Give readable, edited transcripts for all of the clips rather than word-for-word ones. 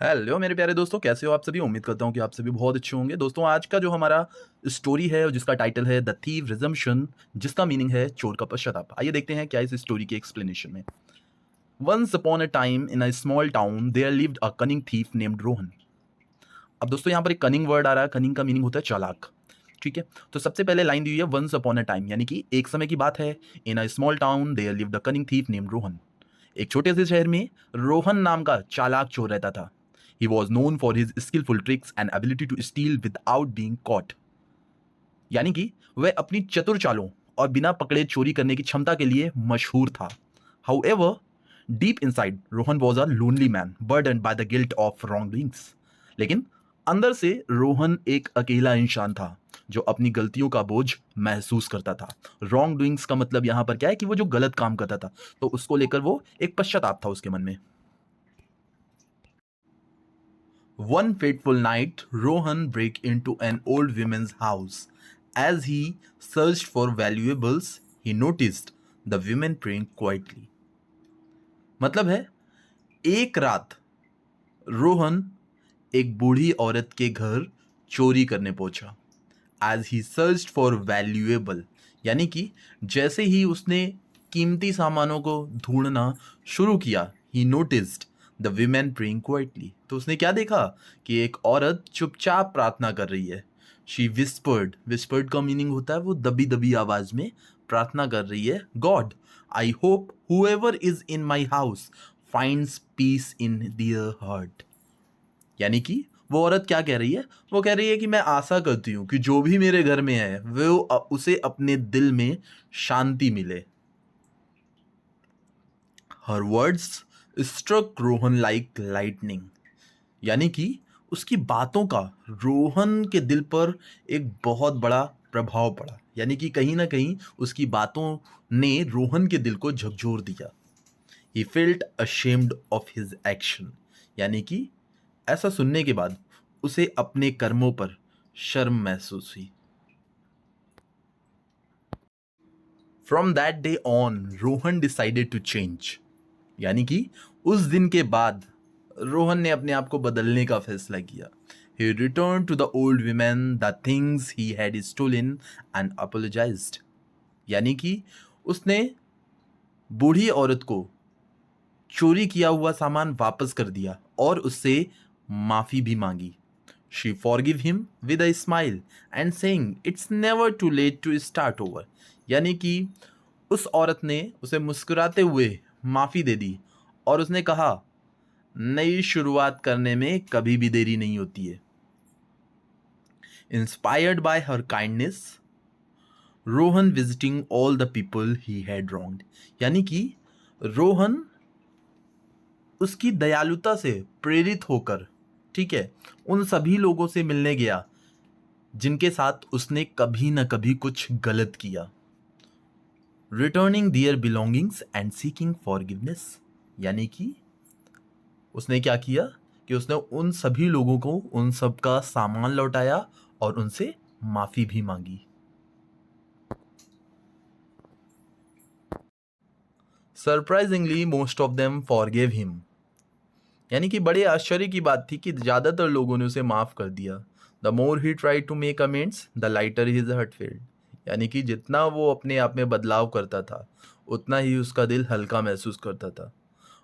Hello मेरे प्यारे दोस्तों, कैसे हो आप सभी? उम्मीद करता हूँ कि आप सभी बहुत अच्छे होंगे। दोस्तों, आज का जो हमारा स्टोरी है और जिसका टाइटल है द थीव रिजम्पशन, जिसका मीनिंग है चोर का पश्चाताप। आइए देखते हैं क्या इस स्टोरी के एक्सप्लेनेशन में। Once upon a time in a small town there lived a cunning thief named Rohan. अब दोस्तों यहाँ पर एक कनिंग वर्ड आ रहा है। कनिंग का मीनिंग होता है चालाक। ठीक है, तो सबसे पहले लाइन दी हुई है वंस अपॉन अ टाइम, यानी कि एक समय की बात है। In a small town there lived a cunning thief named Rohan. एक छोटे से शहर में रोहन नाम का चालाक चोर रहता था। He was known for his skillful tricks and ability to steal without being caught. यानी कि वह अपनी चतुर चालों और बिना पकड़े चोरी करने की क्षमता के लिए मशहूर था। However, deep inside, Rohan was a lonely man, burdened by the guilt of wrongdoings. लेकिन अंदर से रोहन एक अकेला इंसान था जो अपनी गलतियों का बोझ महसूस करता था। रॉन्ग डूइंग्स का मतलब यहाँ पर क्या है कि वो जो गलत काम करता था, तो उसको लेकर वो एक पश्चाताप था उसके मन में। One fateful night, Rohan broke into an old woman's house. As he searched for valuables, he noticed the woman praying quietly. मतलब है, एक रात रोहन एक बूढ़ी औरत के घर चोरी करने पहुंचा। As he search for valuable, यानी कि जैसे ही उसने कीमती सामानों को ढूंढना शुरू किया, ही noticed the women praying quietly, तो उसने क्या देखा कि एक औरत चुपचाप प्रार्थना कर रही है। शी विस्पर्ड, विस्पर्ड का मीनिंग होता है वो दबी दबी आवाज में प्रार्थना कर रही है। God, I hope whoever is in my house finds peace in their heart. यानी कि वो औरत क्या कह रही है? वो कह रही है कि मैं आशा करती हूँ कि जो भी मेरे घर में है वो उसे अपने दिल में शांति मिले। Her words struck Rohan like lightning, यानी कि उसकी बातों का रोहन के दिल पर एक बहुत बड़ा प्रभाव पड़ा। यानी कि कहीं ना कहीं उसकी बातों ने रोहन के दिल को झकझोर दिया। He felt ashamed of his action, यानी कि ऐसा सुनने के बाद उसे अपने कर्मों पर शर्म महसूस हुई। From that day on Rohan decided to change, यानी कि उस दिन के बाद रोहन ने अपने आप को बदलने का फैसला किया। He return to the old women the things he had stolen and apologised, यानी कि उसने बूढ़ी औरत को चोरी किया हुआ सामान वापस कर दिया और उससे माफी भी मांगी। She forgive him with a smile and saying it's never too late to start over, यानी कि उस औरत ने उसे मुस्कुराते हुए माफी दे दी और उसने कहा नई शुरुआत करने में कभी भी देरी नहीं होती है। Inspired by her kindness, Rohan visiting all the people he had wronged, यानी कि रोहन उसकी दयालुता से प्रेरित होकर, ठीक है, उन सभी लोगों से मिलने गया जिनके साथ उसने कभी ना कभी कुछ गलत किया। Returning their belongings and seeking forgiveness, यानी कि उसने क्या किया कि उसने उन सभी लोगों को उन सब का सामान लौटाया और उनसे माफी भी मांगी। Surprisingly most of them forgive him, यानी कि बड़े आश्चर्य की बात थी कि ज्यादातर लोगों ने उसे माफ कर दिया। The more he try to make amends the lighter his heart felt, यानी कि जितना वो अपने आप में बदलाव करता था उतना ही उसका दिल हल्का महसूस करता था।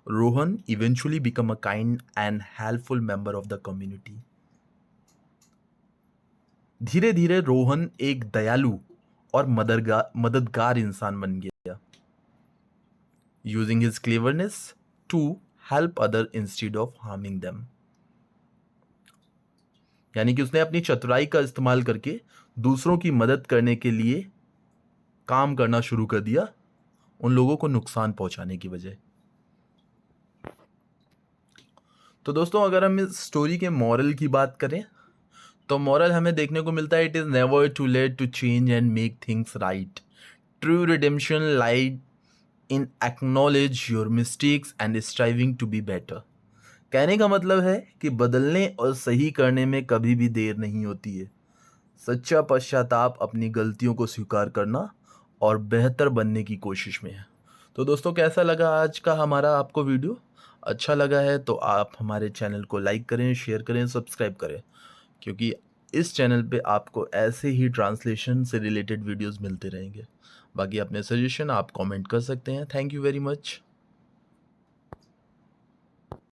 Rohan eventually become a kind and helpful member of the community. धीरे धीरे रोहन एक दयालु और मददगार इंसान बन गया। Using his cleverness to help other instead of harming them, यानी कि उसने अपनी चतुराई का इस्तेमाल करके दूसरों की मदद करने के लिए काम करना शुरू कर दिया, उन लोगों को नुकसान पहुंचाने की बजाय। तो दोस्तों, अगर हम इस स्टोरी के मॉरल की बात करें तो मॉरल हमें देखने को मिलता है it is never too late to change and make things right. True redemption lied in acknowledge your mistakes and striving to be better. कहने का मतलब है कि बदलने और सही करने में कभी भी देर नहीं होती है। सच्चा पश्चाताप अपनी गलतियों को स्वीकार करना और बेहतर बनने की कोशिश में है। तो दोस्तों, कैसा लगा आज का हमारा आपको वीडियो? अच्छा लगा है तो आप हमारे चैनल को लाइक करें, शेयर करें, सब्सक्राइब करें, क्योंकि इस चैनल पे आपको ऐसे ही ट्रांसलेशन से रिलेटेड वीडियोज़ मिलते रहेंगे। बाकी अपने सजेशन आप कमेंट कर सकते हैं। Thank you very much.